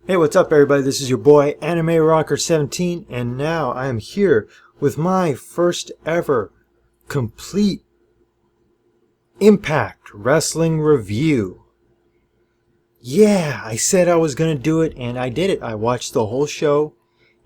Hey, what's up, everybody? This is your boy Anime Rocker 17, and now I am here with my first ever complete Impact Wrestling review. Yeah, I said I was gonna do it, and I did it. I watched the whole show,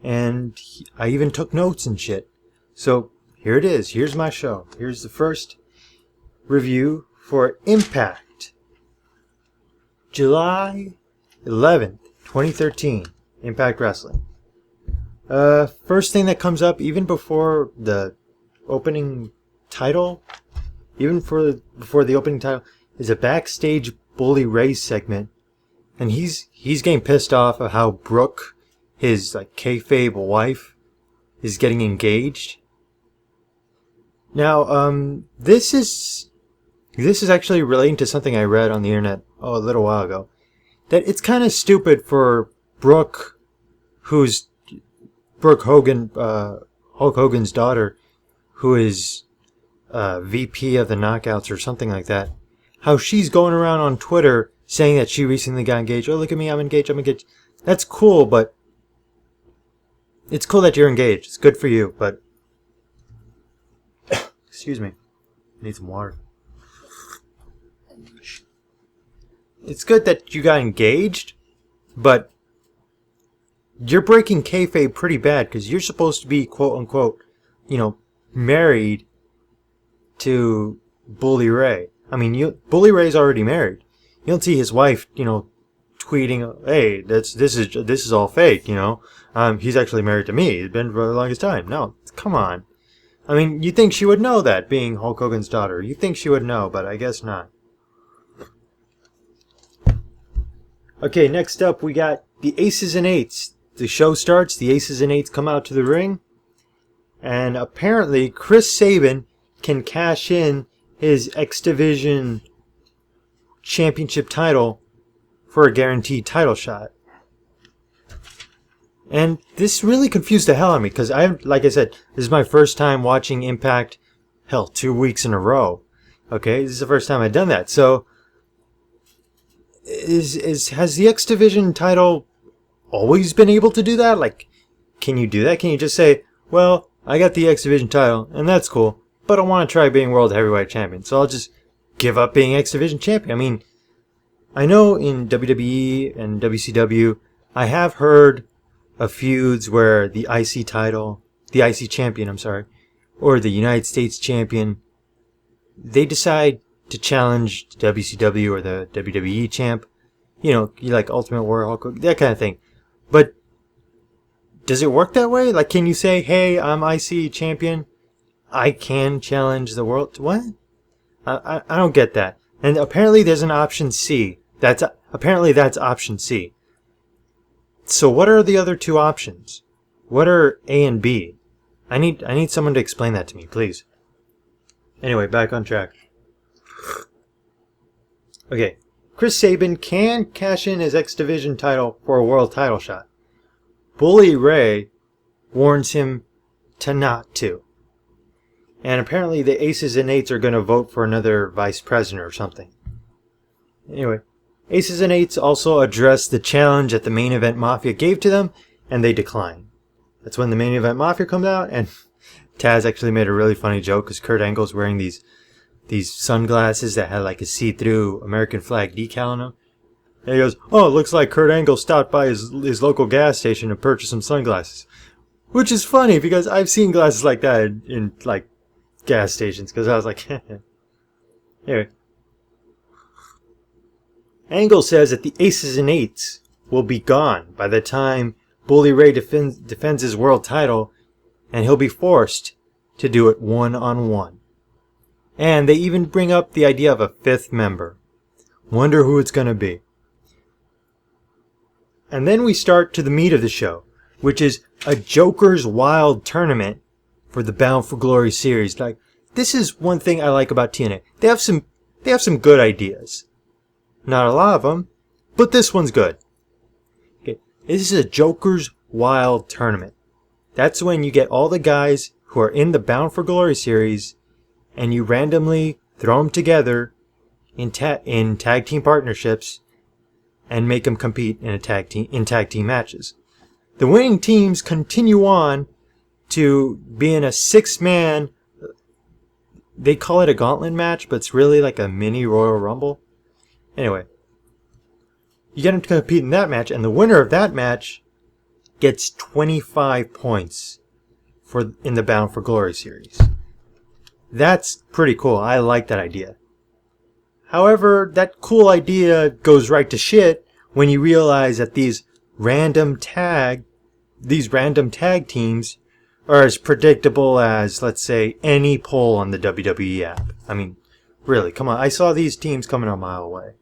and I even took notes and shit. So here it is. Here's my show. Here's the first review for Impact, July 11th. 2013, Impact Wrestling. First thing that comes up, even before the opening title, before the opening title, is a backstage Bully Ray segment, and he's getting pissed off at how Brooke, his kayfabe wife, is getting engaged. Now, this is actually relating to something I read on the internet a little while ago. That it's kind of stupid for Brooke, who's Brooke Hogan, Hulk Hogan's daughter, who is VP of the Knockouts or something like that, how she's going around on Twitter saying that she recently got engaged. Oh, look at me, I'm engaged, I'm engaged. That's cool, but it's cool that you're engaged. It's good for you, but excuse me, I need some water. It's good that you got engaged, but you're breaking kayfabe pretty bad because you're supposed to be, quote unquote, married to Bully Ray. I mean, Bully Ray's already married. You don't see his wife, tweeting, "Hey, this is all fake." He's actually married to me. He's been for the longest time. No, come on. I mean, you think she would know that, being Hulk Hogan's daughter. You think she would know, but I guess not. Okay, next up we got the Aces and Eights. The show starts, the Aces and Eights come out to the ring, and apparently Chris Sabin can cash in his X Division championship title for a guaranteed title shot. And this really confused the hell out of me, because like I said, this is my first time watching Impact, 2 weeks in a row. Okay, this is the first time I've done that, so has the X Division title always been able to do that? Can you do that? Can you just say, well, I got the X Division title, and that's cool, but I want to try being World Heavyweight Champion, so I'll just give up being X Division Champion? I mean, I know in WWE and WCW, I have heard of feuds where the IC Champion, or the United States Champion, they decide to challenge WCW or the WWE champ, Ultimate Warrior, Hulk, that kind of thing. But does it work that way? Can you say, "Hey, I'm IC champion, I can challenge the world"? What? I don't get that. And apparently there's an option C. That's option C. So what are the other two options? What are A and B? I need someone to explain that to me, please. Anyway, back on track. Okay, Chris Sabin can cash in his X Division title for a world title shot. Bully Ray warns him to not to. And apparently the Aces and Eights are going to vote for another vice president or something. Anyway, Aces and Eights also addressed the challenge that the Main Event Mafia gave to them, and they declined. That's when the Main Event Mafia comes out, and Taz actually made a really funny joke because Kurt Angle's wearing these sunglasses that had a see-through American flag decal on them. And he goes, "Oh, it looks like Kurt Angle stopped by his local gas station to purchase some sunglasses." Which is funny because I've seen glasses like that in gas stations, because I was like, anyway. Angle says that the Aces and Eights will be gone by the time Bully Ray defends his world title, and he'll be forced to do it one-on-one. And they even bring up the idea of a fifth member. Wonder who it's going to be. And then we start to the meat of the show, which is a Joker's Wild tournament for the Bound for Glory series. This is one thing I like about TNA. They have some good ideas. Not a lot of them, but this one's good. Okay, this is a Joker's Wild tournament. That's when you get all the guys who are in the Bound for Glory series, and you randomly throw them together in tag team partnerships, and make them compete in tag team matches. The winning teams continue on to be in a 6-man. They call it a gauntlet match, but it's really like a mini Royal Rumble. Anyway, you get them to compete in that match, and the winner of that match gets 25 points in the Bound for Glory series. That's pretty cool. I like that idea. However, that cool idea goes right to shit when you realize that these random tag teams are as predictable as, let's say, any poll on the WWE app. I mean, really, come on. I saw these teams coming a mile away.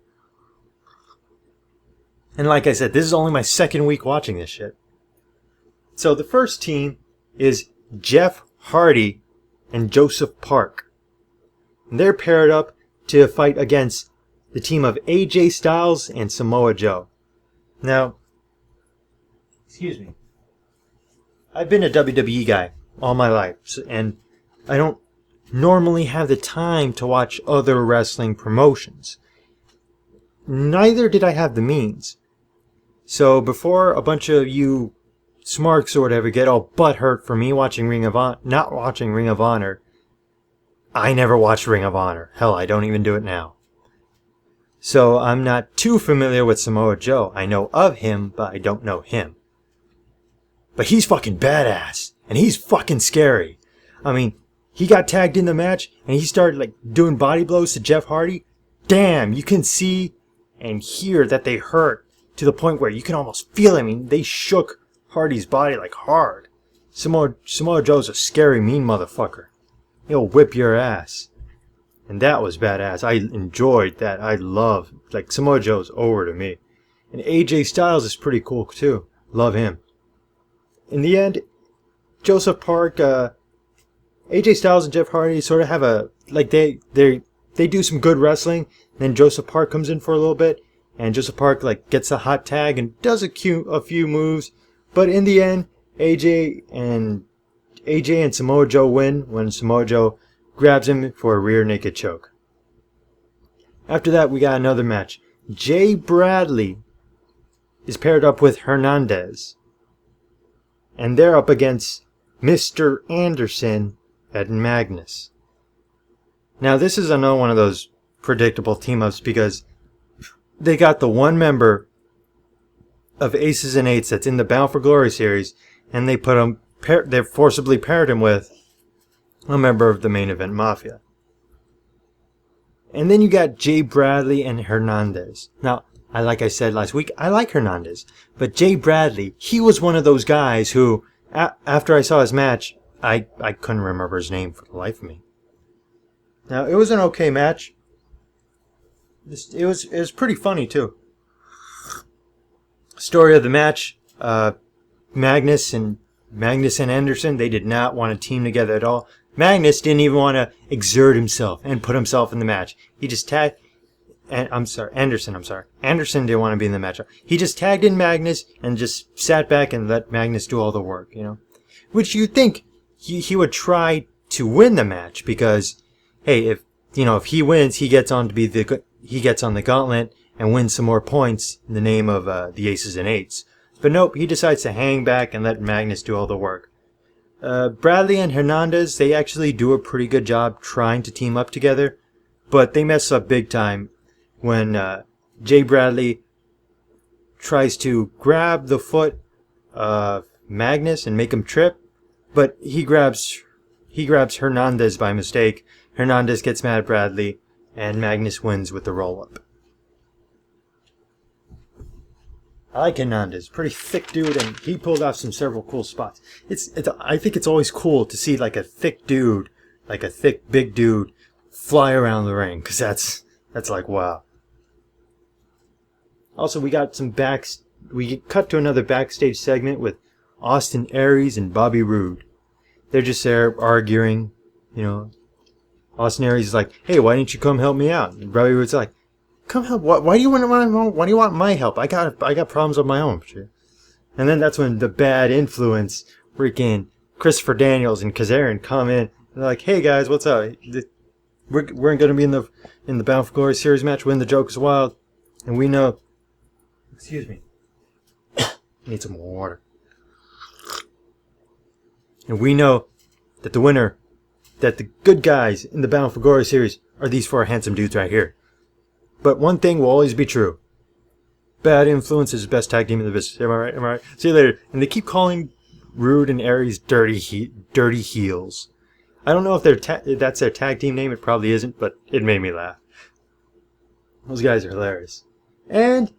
And like I said, this is only my second week watching this shit. So the first team is Jeff Hardy and Joseph Park. And they're paired up to fight against the team of AJ Styles and Samoa Joe. Now, excuse me. I've been a WWE guy all my life, and I don't normally have the time to watch other wrestling promotions. Neither did I have the means. So before a bunch of you smarks or whatever get all butthurt for me watching not watching Ring of Honor, I never watched Ring of Honor. Hell, I don't even do it now. So I'm not too familiar with Samoa Joe. I know of him, but I don't know him. But he's fucking badass. And he's fucking scary. I mean, he got tagged in the match and he started like doing body blows to Jeff Hardy. Damn, you can see and hear that they hurt to the point where you can almost feel it. I mean, they shook Hardy's body like hard. Samoa Joe's a scary, mean motherfucker. He'll whip your ass. And that was badass. I enjoyed that. I love, like, Samoa Joe's over to me. And AJ Styles is pretty cool too. Love him. In the end, Joseph Park, AJ Styles and Jeff Hardy sort of have a, like, they do some good wrestling. Then Joseph Park comes in for a little bit. And Joseph Park, like, gets a hot tag and does a few moves. But in the end, AJ and Samoa Joe win when Samoa Joe grabs him for a rear naked choke. After that, we got another match. Jay Bradley is paired up with Hernandez. And they're up against Mr. Anderson and Magnus. Now, this is another one of those predictable team-ups because they got the one member of Aces and Eights that's in the Bound for Glory series, and they they forcibly paired him with a member of the Main Event Mafia. And then you got Jay Bradley and Hernandez. Now, like I said last week, I like Hernandez. But Jay Bradley, he was one of those guys who, after I saw his match, I couldn't remember his name for the life of me. Now, it was an okay match. It was pretty funny, too. Story of the match, Magnus and Anderson, they did not want to team together at all. Magnus didn't even want to exert himself and put himself in the match. He just tagged... Anderson didn't want to be in the match. He just tagged in Magnus and just sat back and let Magnus do all the work, you know? Which you'd think he would try to win the match because, hey, if he wins, he gets on the gauntlet and wins some more points in the name of the Aces and Eights. But nope, he decides to hang back and let Magnus do all the work. Bradley and Hernandez, they actually do a pretty good job trying to team up together, but they mess up big time when Jay Bradley tries to grab the foot of Magnus and make him trip, but he grabs Hernandez by mistake. Hernandez gets mad at Bradley, and Magnus wins with the roll-up. I like Hernandez, pretty thick dude, and he pulled off several cool spots. I think it's always cool to see like a thick dude, like a thick big dude, fly around the ring, because that's like wow. Also, we got we cut to another backstage segment with Austin Aries and Bobby Roode. They're just there arguing, you know. Austin Aries is like, "Hey, why didn't you come help me out?" And Bobby Roode's like, "Come help? Why do you want my help? I got problems of my own." And then that's when the bad influence, freaking Christopher Daniels and Kazarian come in. And they're like, "Hey guys, what's up? We're going to be in the Bound for Glory series match. Win the Joke is Wild, and we know Excuse me. Need some more water. And we know that the winner, that the good guys in the Bound for Glory series are these four handsome dudes right here. But one thing will always be true. Bad Influence is the best tag team in the business. Am I right? Am I right? See you later. And they keep calling Rude and Aries dirty heels. I don't know if that's their tag team name. It probably isn't, but it made me laugh. Those guys are hilarious. And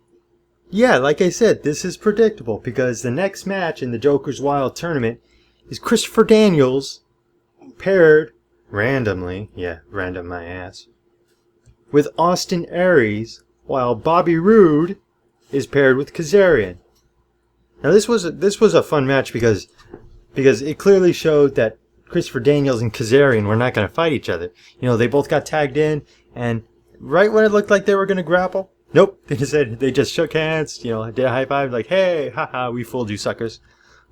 yeah, like I said, this is predictable because the next match in the Joker's Wild tournament is Christopher Daniels paired randomly, yeah, random my ass, with Austin Aries, while Bobby Roode is paired with Kazarian. Now this was a fun match because it clearly showed that Christopher Daniels and Kazarian were not going to fight each other. You know, they both got tagged in, and right when it looked like they were going to grapple, nope, they just shook hands, you know, did a high five, like, hey, haha, we fooled you suckers.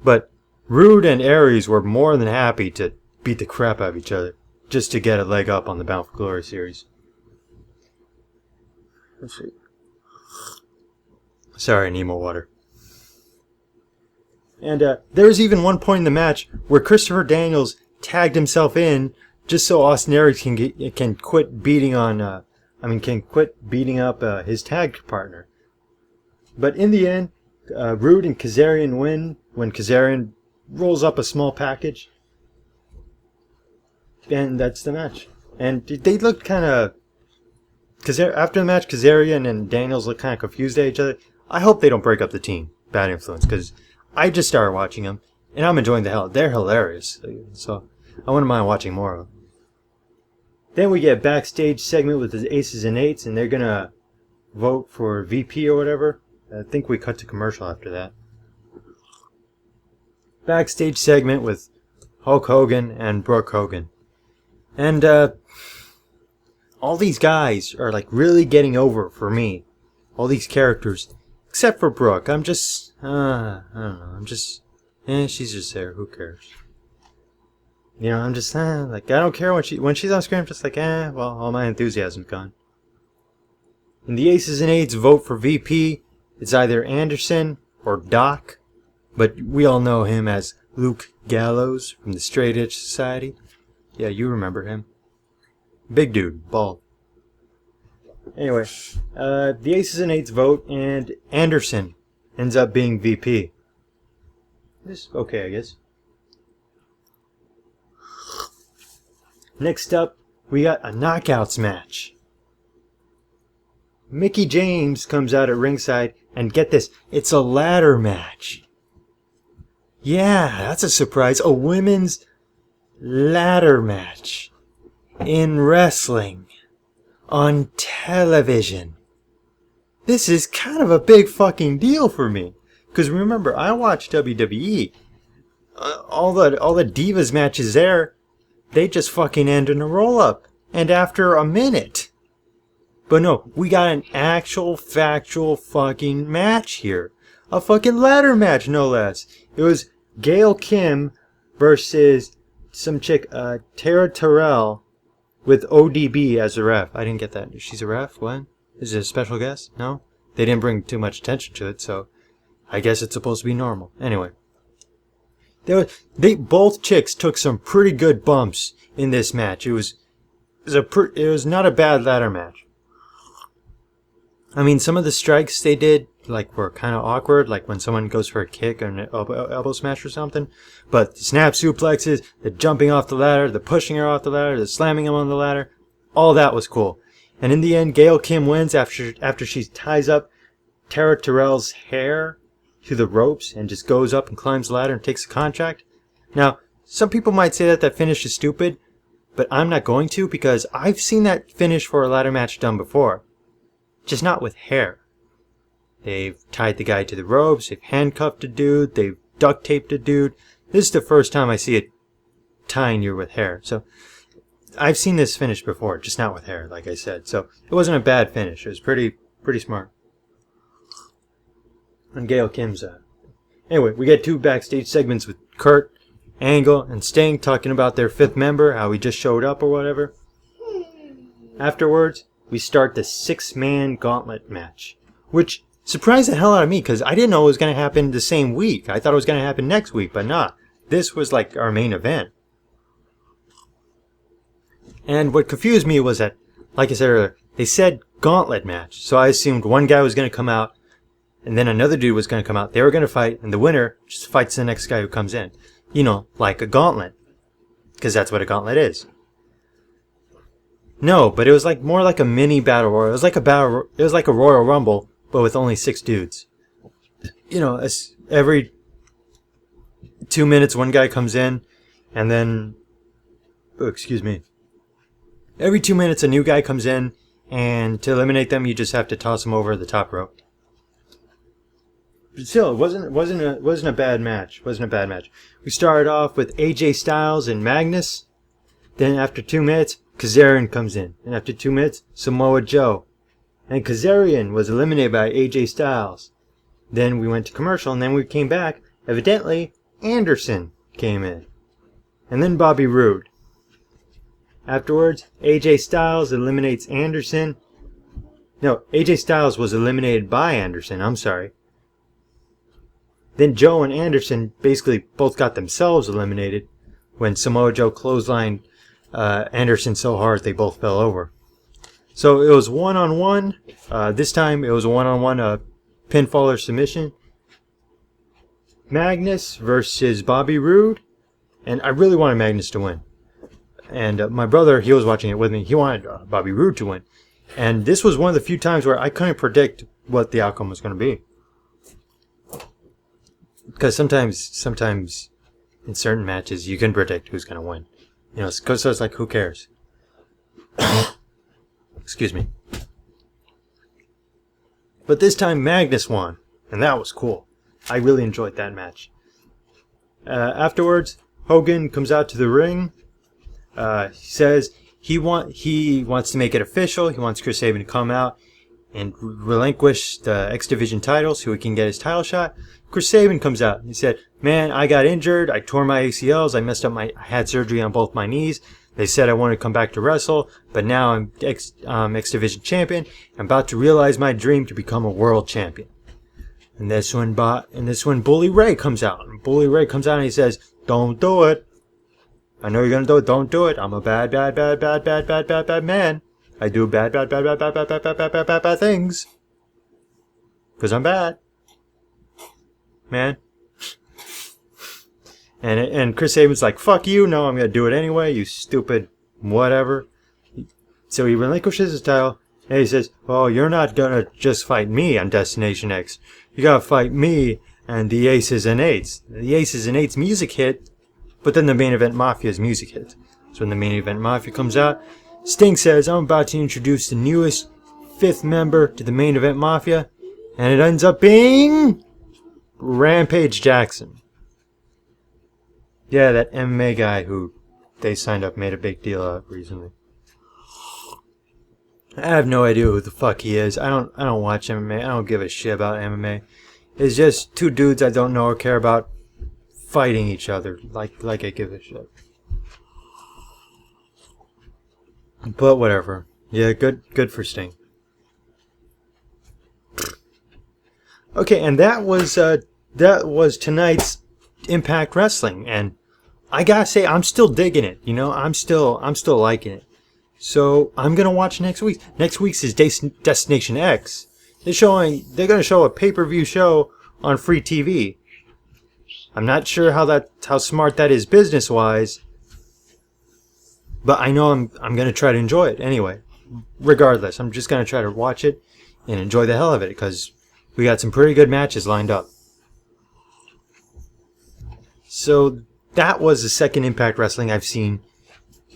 But Rude and Aries were more than happy to beat the crap out of each other just to get a leg up on the Bound for Glory series. Let's see. Sorry, I need more water. And there was even one point in the match where Christopher Daniels tagged himself in just so Austin Aries can quit beating up his tag partner. But in the end, Rude and Kazarian win when Kazarian rolls up a small package. And that's the match. And they looked kind of... After the match, Kazarian and Daniels look kind of confused at each other. I hope they don't break up the team, Bad Influence, because I just started watching them, and I'm enjoying the hell. They're hilarious, so I wouldn't mind watching more of them. Then we get a backstage segment with the Aces and Eights, and they're going to vote for VP or whatever. I think we cut to commercial after that. Backstage segment with Hulk Hogan and Brooke Hogan. And all these guys are like really getting over for me. All these characters. Except for Brooke. I'm just, I don't know. She's just there. Who cares? You know, I'm just, like, I don't care when she's on screen. I'm just like, well, all my enthusiasm's gone. And the Aces and Eights vote for VP. It's either Anderson or Doc. But we all know him as Luke Gallows from the Straight Edge Society. Yeah, you remember him. Big dude, bald. Anyway, the Aces and Eights vote, and Anderson ends up being VP. This is okay, I guess. Next up, we got a Knockouts match. Mickie James comes out at ringside, and get this, it's a ladder match. Yeah, that's a surprise. A women's ladder match in wrestling on television. This is kind of a big fucking deal for me. Because remember, I watch WWE. All the Divas matches there, they just fucking end in a roll-up. And after a minute. But no, we got an actual factual fucking match here. A fucking ladder match, no less. It was Gail Kim versus some chick, Tara Terrell, with ODB as a ref. I didn't get that. She's a ref? What? Is it a special guest? No? They didn't bring too much attention to it, so I guess it's supposed to be normal. Anyway. Both chicks took some pretty good bumps in this match. It was not a bad ladder match. I mean, some of the strikes they did, like, were kind of awkward, like when someone goes for a kick or an elbow smash or something. But the snap suplexes, the jumping off the ladder, the pushing her off the ladder, the slamming him on the ladder, all that was cool. And in the end, Gail Kim wins after she ties up Tara Terrell's hair to the ropes and just goes up and climbs the ladder and takes the contract. Now, some people might say that finish is stupid, but I'm not going to because I've seen that finish for a ladder match done before. Just not with hair. They've tied the guy to the ropes, they've handcuffed a dude, they've duct taped a dude. This is the first time I see it tying you with hair. So, I've seen this finish before, just not with hair, like I said. So, it wasn't a bad finish. It was pretty smart. And Gail Kim's, Anyway, we get two backstage segments with Kurt Angle and Sting talking about their fifth member, how he just showed up or whatever. Afterwards, we start the 6-man gauntlet match, which surprised the hell out of me because I didn't know it was going to happen the same week. I thought it was going to happen next week, but not. This was like our main event. And what confused me was that, like I said earlier, they said gauntlet match. So I assumed one guy was going to come out and then another dude was going to come out. They were going to fight and the winner just fights the next guy who comes in. You know, like a gauntlet. Because that's what a gauntlet is. No, but it was like more like a mini battle royal. It was like a Royal Rumble, but with only 6 dudes. You know, every 2 minutes one guy comes in, and then, oh, excuse me. Every 2 minutes a new guy comes in, and to eliminate them, you just have to toss them over the top rope. But still, it wasn't a bad match. We started off with AJ Styles and Magnus. Then after 2 minutes, Kazarian comes in. And after 2 minutes, Samoa Joe. And Kazarian was eliminated by AJ Styles. Then we went to commercial, and then we came back. Evidently, Anderson came in. And then Bobby Roode. Afterwards, AJ Styles eliminates Anderson. No, AJ Styles was eliminated by Anderson, I'm sorry. Then Joe and Anderson basically both got themselves eliminated when Samoa Joe clotheslined Anderson so hard they both fell over. So it was one-on-one. This time it was a one-on-one pinfall or submission. Magnus versus Bobby Roode. And I really wanted Magnus to win. And my brother, he was watching it with me. He wanted Bobby Roode to win. And this was one of the few times where I couldn't predict what the outcome was going to be. Because sometimes in certain matches you can predict who's going to win. You know, so it's like, who cares? Excuse me. But this time Magnus won, and that was cool. I really enjoyed that match. Afterwards, Hogan comes out to the ring. He says he wants to make it official. He wants Chris Sabin to come out and relinquish the X Division titles so he can get his title shot. Chris Sabin comes out. He said, "Man, I got injured. I tore my ACLs. I had surgery on both my knees. They said I wanted to come back to wrestle, but now I'm X Division champion. I'm about to realize my dream to become a world champion." And this when Bully Ray comes out. And Bully Ray comes out and he says, "Don't do it. I know you're gonna do it. Don't do it. I'm a bad man. I do bad things. Because I'm bad. Man." And Chris Sabin's like, "Fuck you. No, I'm gonna do it anyway. You stupid whatever." So he relinquishes his title. And he says, "Oh, you're not gonna just fight me on Destination X. You gotta fight me and the Aces and Eights." The Aces and Eights music hit, but then the Main Event Mafia's music hit. So when the Main Event Mafia comes out, Sting says, "I'm about to introduce the newest 5th member to the Main Event Mafia." And it ends up being Rampage Jackson. Yeah, that MMA guy who they signed up made a big deal of recently. I have no idea who the fuck he is. I don't watch MMA. I don't give a shit about MMA. It's just 2 dudes I don't know or care about fighting each other like I give a shit. But whatever. Yeah, good for Sting. Okay, and that was tonight's Impact Wrestling, and I gotta say I'm still digging it. You know, I'm still liking it. So I'm gonna watch next week. Next week's is Destination X. They're gonna show a pay-per-view show on free TV. I'm not sure how smart that is business-wise, but I know I'm gonna try to enjoy it anyway. Regardless, I'm just gonna try to watch it and enjoy the hell of it because we got some pretty good matches lined up. So that was the second Impact Wrestling I've seen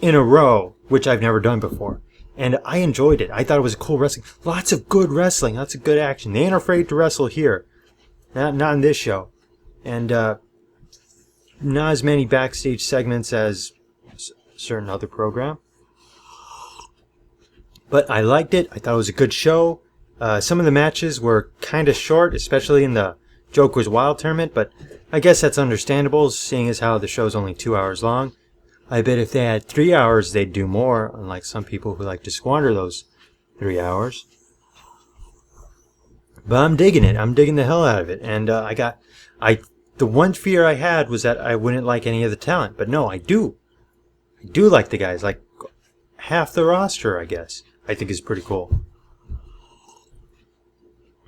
in a row, which I've never done before. And I enjoyed it. I thought it was cool wrestling. Lots of good wrestling. Lots of good action. They ain't afraid to wrestle here. Not in this show. And not as many backstage segments as a certain other program. But I liked it. I thought it was a good show. Some of the matches were kind of short, especially in the Joker's Wild tournament, but I guess that's understandable, seeing as how the show's only 2 hours long. I bet if they had 3 hours, they'd do more, unlike some people who like to squander those 3 hours. But I'm digging it. I'm digging the hell out of it. And the one fear I had was that I wouldn't like any of the talent. But no, I do. I do like the guys. Like half the roster, I guess. I think is pretty cool.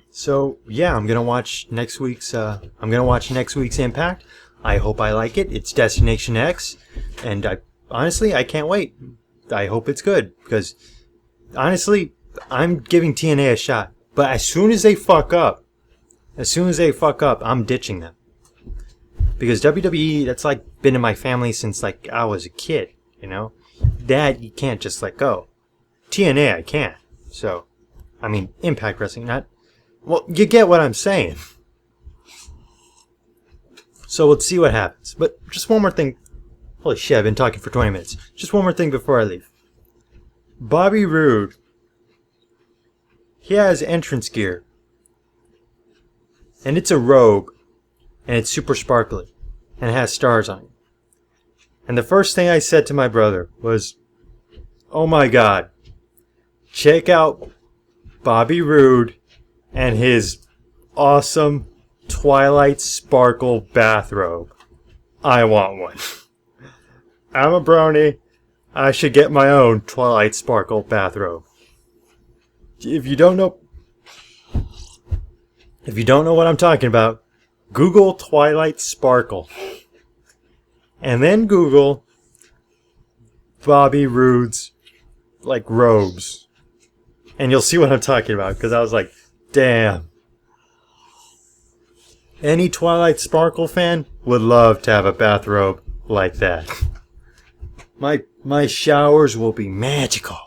So yeah, I'm gonna watch next week's Impact. I hope I like it. It's Destination X, and honestly I can't wait. I hope it's good because honestly I'm giving TNA a shot. But as soon as they fuck up, I'm ditching them. Because WWE, that's like been in my family since like I was a kid, you know? That you can't just let go. TNA I can. So, I mean, Impact Wrestling, not... Well, you get what I'm saying. So let's see what happens. But just one more thing. Holy shit, I've been talking for 20 minutes. Just one more thing before I leave. Bobby Roode. He has entrance gear. And it's a robe. And it's super sparkly. And it has stars on it. And the first thing I said to my brother was, oh my god. Check out Bobby Roode and his awesome Twilight Sparkle bathrobe. I want one. I'm a brony. I should get my own Twilight Sparkle bathrobe. If you don't know what I'm talking about, Google Twilight Sparkle. And then Google Bobby Roode's like robes. And you'll see what I'm talking about, because I was like, damn. Any Twilight Sparkle fan would love to have a bathrobe like that. My showers will be magical.